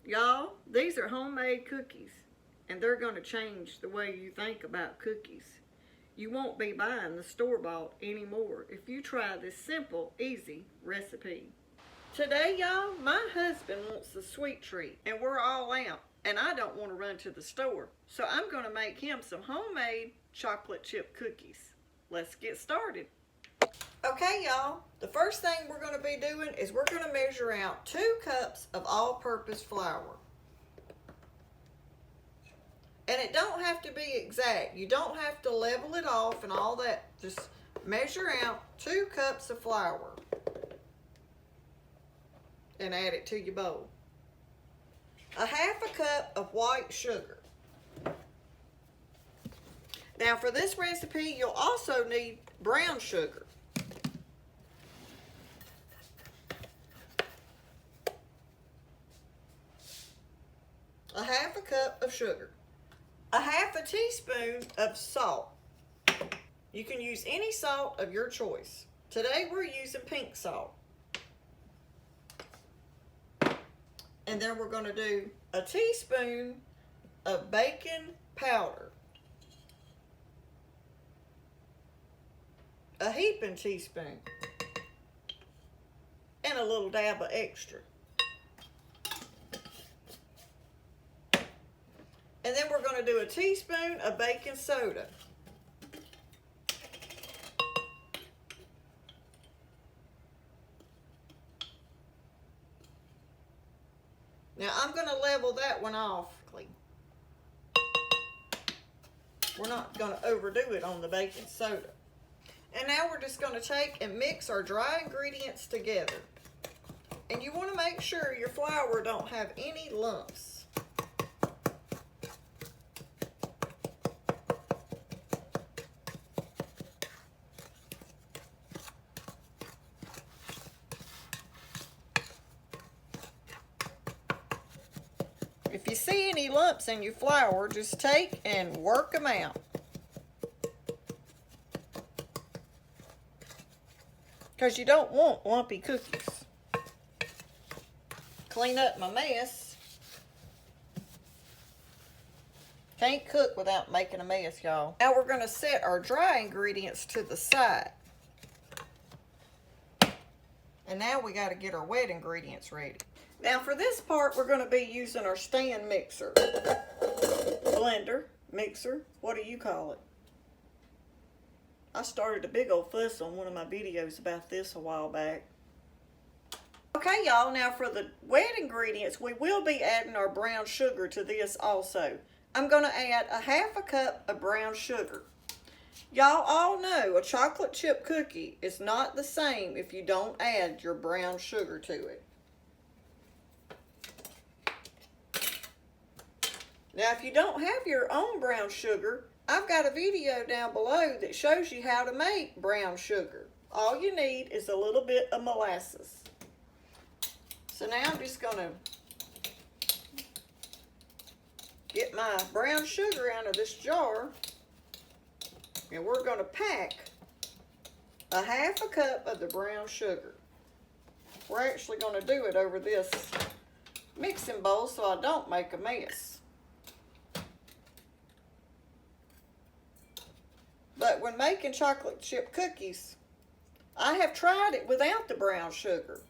Y'all, these are homemade cookies, and they're going to change the way you think about cookies. You won't be buying the store-bought anymore if you try this simple, easy recipe. Today, y'all, my husband wants a sweet treat, and we're all out, and I don't want to run to the store. So I'm going to make him some homemade chocolate chip cookies. Let's get started. Okay, y'all, the first thing we're going to be doing is we're going to measure out 2 cups of all-purpose flour. And it don't have to be exact. You don't have to level it off and all that. Just measure out 2 cups of flour and add it to your bowl. 1/2 cup of white sugar. Now for this recipe, you'll also need brown sugar. 1/2 cup of sugar. 1/2 teaspoon of salt. You can use any salt of your choice. Today we're using pink salt. And then we're going to do a teaspoon of baking powder. A heaping teaspoon. And a little dab of extra. And then we're going to do a teaspoon of baking soda. Now I'm going to level that one off. We're not going to overdo it on the baking soda. And now we're just going to take and mix our dry ingredients together. And you want to make sure your flour don't have any lumps. If you see any lumps in your flour, just take and work them out. Because you don't want lumpy cookies. Clean up my mess. Can't cook without making a mess, y'all. Now we're going to set our dry ingredients to the side. And now we got to get our wet ingredients ready. Now for this part, we're going to be using our stand mixer. Blender, mixer, what do you call it? I started a big old fuss on one of my videos about this a while back. Okay, y'all, now for the wet ingredients, we will be adding our brown sugar to this also. I'm going to add 1/2 cup of brown sugar. Y'all all know a chocolate chip cookie is not the same if you don't add your brown sugar to it. Now, if you don't have your own brown sugar, I've got a video down below that shows you how to make brown sugar. All you need is a little bit of molasses. So now I'm just going to get my brown sugar out of this jar. And we're going to pack 1/2 cup of the brown sugar. We're actually going to do it over this mixing bowl so I don't make a mess. But when making chocolate chip cookies, I have tried it without the brown sugar,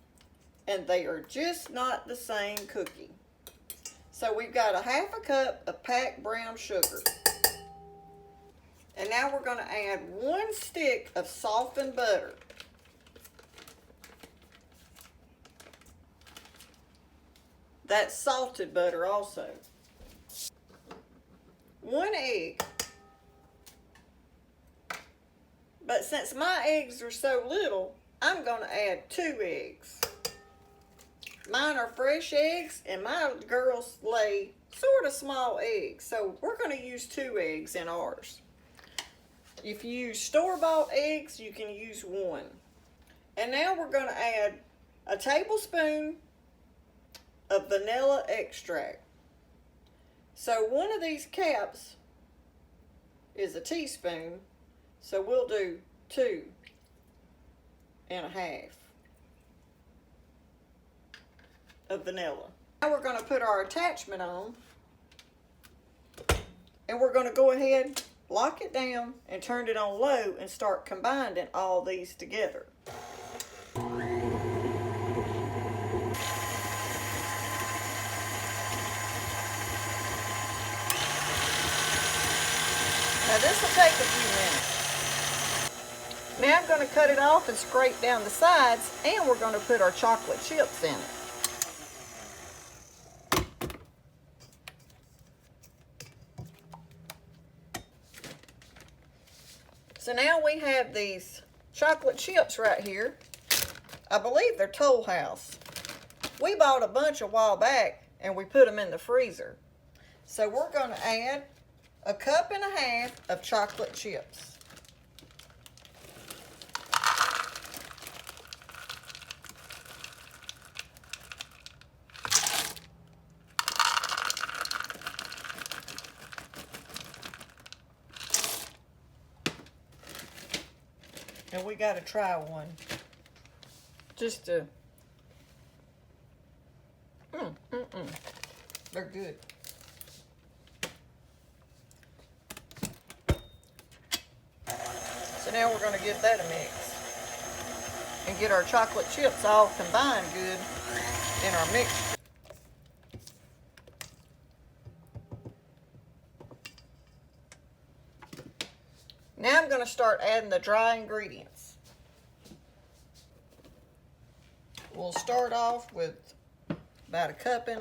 and they are just not the same cookie. So we've got 1/2 cup of packed brown sugar. And now we're going to add 1 stick of softened butter. That's salted butter also. 1 egg. But since my eggs are so little, I'm going to add 2 eggs. Mine are fresh eggs, and my girls lay sort of small eggs. So we're going to use 2 eggs in ours. If you use store-bought eggs, you can use 1. And now we're going to add a tablespoon of vanilla extract. So one of these caps is a teaspoon. So we'll do 2.5 of vanilla. Now we're going to put our attachment on, and we're going to go ahead, lock it down, and turn it on low and start combining all these together. Now this will take a few minutes. Now I'm going to cut it off and scrape down the sides, and we're going to put our chocolate chips in it. So now we have these chocolate chips right here. I believe they're Toll House. We bought a bunch a while back and we put them in the freezer. So we're going to add 1.5 cups of chocolate chips. And we got to try one. Just to... They're good. So now we're going to give that a mix. And get our chocolate chips all combined good in our mixture. Now I'm going to start adding the dry ingredients. We'll start off with about 1.5 cups.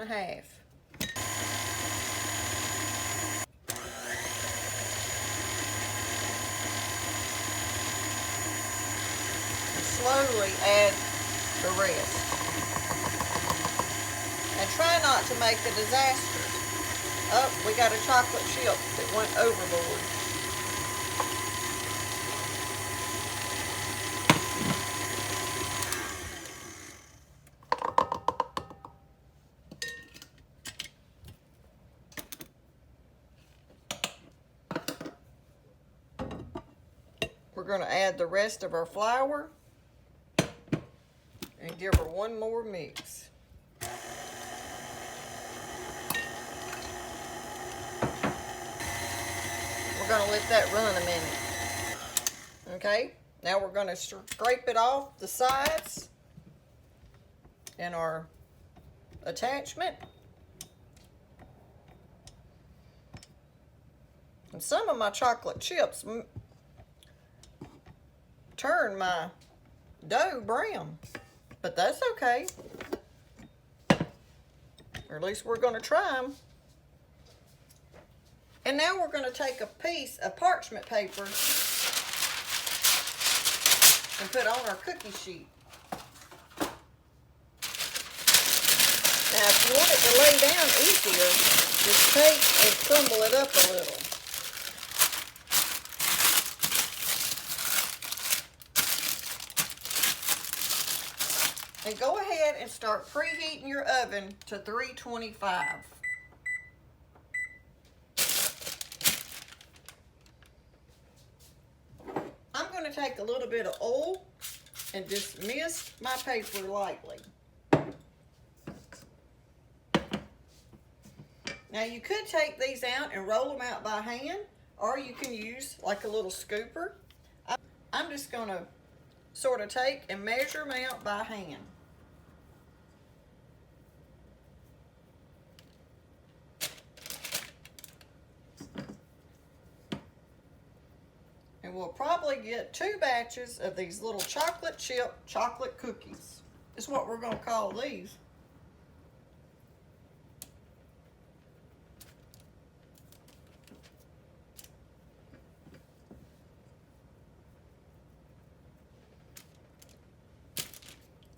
And slowly add the rest. And try not to make a disaster. Oh, we got a chocolate chip that went overboard. We're going to add the rest of our flour and give her one more mix. We're going to let that run a minute. Okay, now we're going to scrape it off the sides and our attachment. And some of my chocolate chips turn my dough brown, but that's okay. Or at least we're going to try them. And now we're going to take a piece of parchment paper and put on our cookie sheet. Now if you want it to lay down easier, just take and crumble it up a little. And go ahead and start preheating your oven to 325. I'm going to take a little bit of oil and just mist my paper lightly. Now you could take these out and roll them out by hand, or you can use like a little scooper. I'm just going to sort of take and measure them out by hand. And we'll probably get 2 batches of these little chocolate chip chocolate cookies. Is what we're going to call these.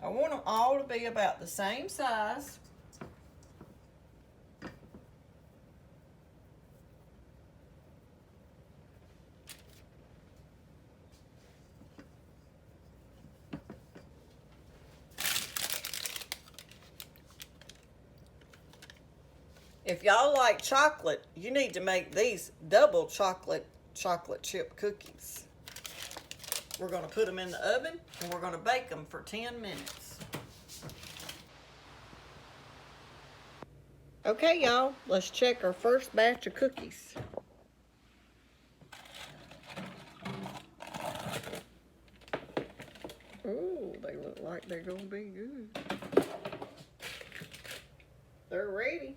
I want them all to be about the same size. If y'all like chocolate, you need to make these double chocolate chip cookies. We're going to put them in the oven and we're going to bake them for 10 minutes. Okay, y'all, let's check our first batch of cookies. Ooh, they look like they're gonna be good. They're ready.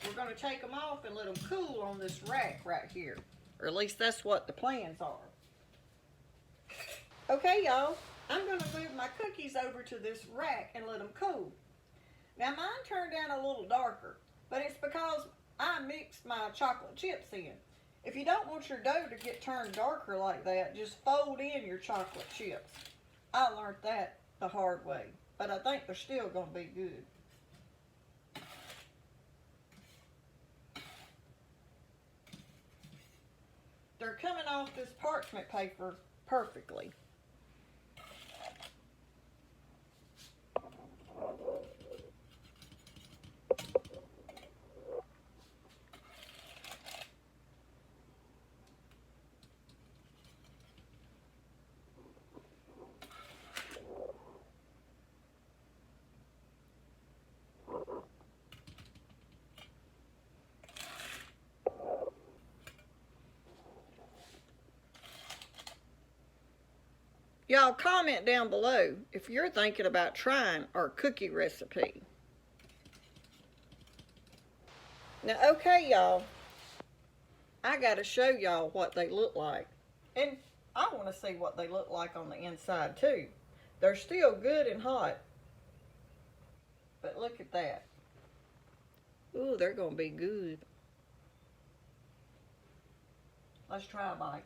We're gonna take them off and let them cool on this rack right here. Or at least that's what the plans are. Okay, y'all, I'm gonna move my cookies over to this rack and let them cool. Now mine turned out a little darker, but it's because I mixed my chocolate chips in. If you don't want your dough to get turned darker like that, just fold in your chocolate chips. I learned that the hard way, but I think they're still gonna be good. They're coming off this parchment paper perfectly. Y'all comment down below if you're thinking about trying our cookie recipe. Now, okay, y'all, I gotta show y'all what they look like. And I wanna see what they look like on the inside too. They're still good and hot. But look at that. Ooh, they're gonna be good. Let's try a bite.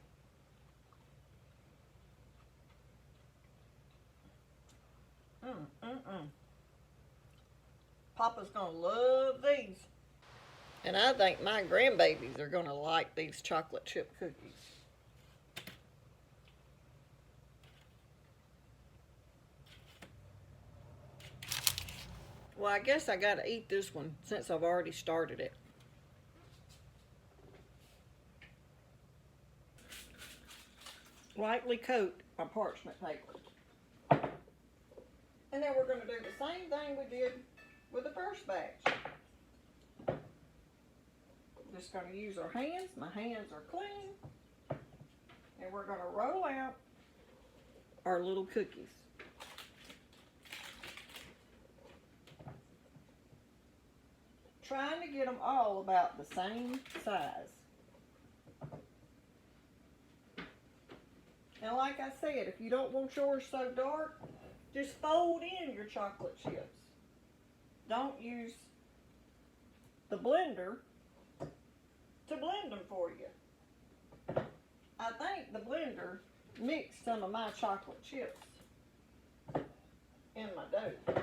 Papa's gonna love these. And I think my grandbabies are gonna like these chocolate chip cookies. Well, I guess I gotta eat this one since I've already started it. Lightly coat my parchment paper. And then we're gonna do the same thing we did with the first batch. Just gonna use our hands. My hands are clean. And we're gonna roll out our little cookies. Trying to get them all about the same size. Now, like I said, if you don't want yours so dark, just fold in your chocolate chips. Don't use the blender to blend them for you. I think the blender mixed some of my chocolate chips in my dough.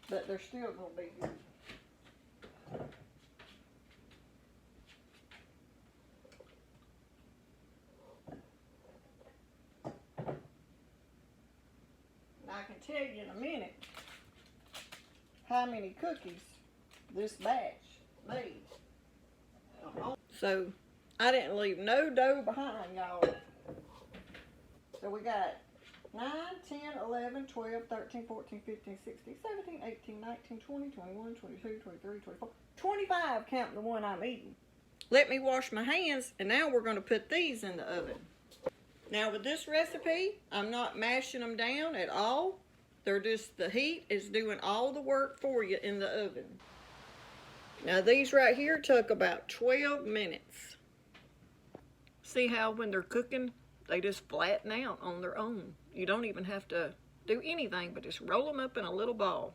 But they're still going to be good. I can tell you in a minute how many cookies this batch made. So I didn't leave no dough behind, y'all. So we got 9, 10, 11, 12, 13, 14, 15, 16, 17, 18, 19, 20, 21, 22, 23, 24, 25 counting the one I'm eating. Let me wash my hands, and now we're going to put these in the oven. Now with this recipe, I'm not mashing them down at all. They're just, the heat is doing all the work for you in the oven. Now these right here took about 12 minutes. See how when they're cooking, they just flatten out on their own. You don't even have to do anything but just roll them up in a little ball.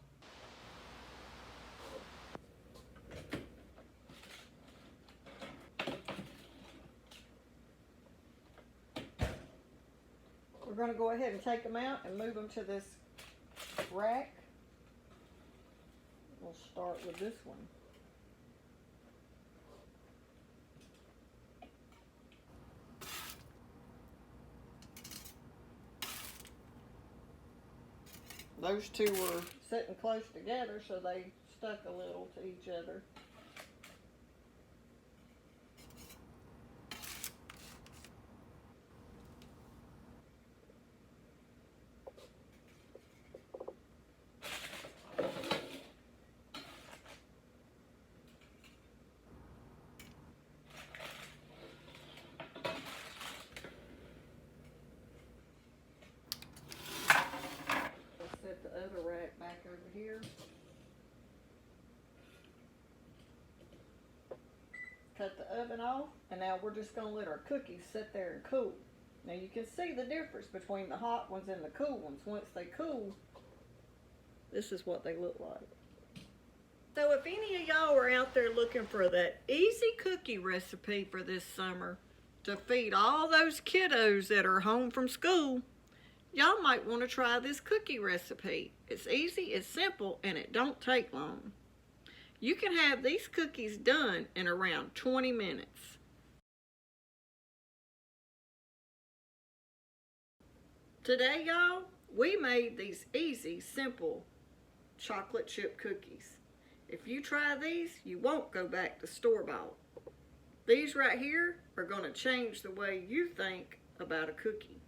We're going to go ahead and take them out and move them to this rack. We'll start with this one. Those two were sitting close together, so they stuck a little to each other. here. Cut the oven off, and now we're just going to let our cookies sit there and cool. Now you can see the difference between the hot ones and the cool ones. Once they cool, this is what they look like. So if any of y'all are out there looking for that easy cookie recipe for this summer to feed all those kiddos that are home from school, y'all might want to try this cookie recipe. It's easy, it's simple, and it don't take long. You can have these cookies done in around 20 minutes. Today, y'all, we made these easy, simple chocolate chip cookies. If you try these, you won't go back to store-bought. These right here are going to change the way you think about a cookie.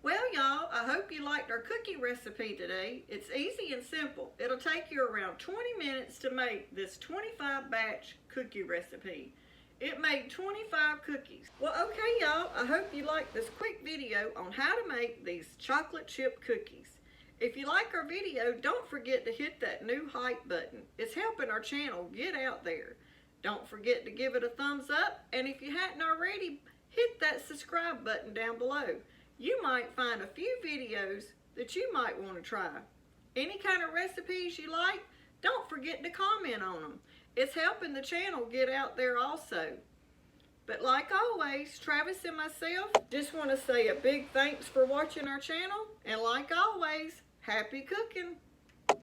Well, y'all, I hope you liked our cookie recipe today. It's easy and simple. It'll take you around 20 minutes to make this 25 batch cookie recipe. It made 25 cookies. Well, okay, y'all, I hope you liked this quick video on how to make these chocolate chip cookies. If you like our video, don't forget to hit that new hype button. It's helping our channel get out there. Don't forget to give it a thumbs up, and if you hadn't already, hit that subscribe button down below. You might find a few videos that you might want to try. Any kind of recipes you like, don't forget to comment on them. It's helping the channel get out there also. But like always, Travis and myself just want to say a big thanks for watching our channel. And like always, happy cooking.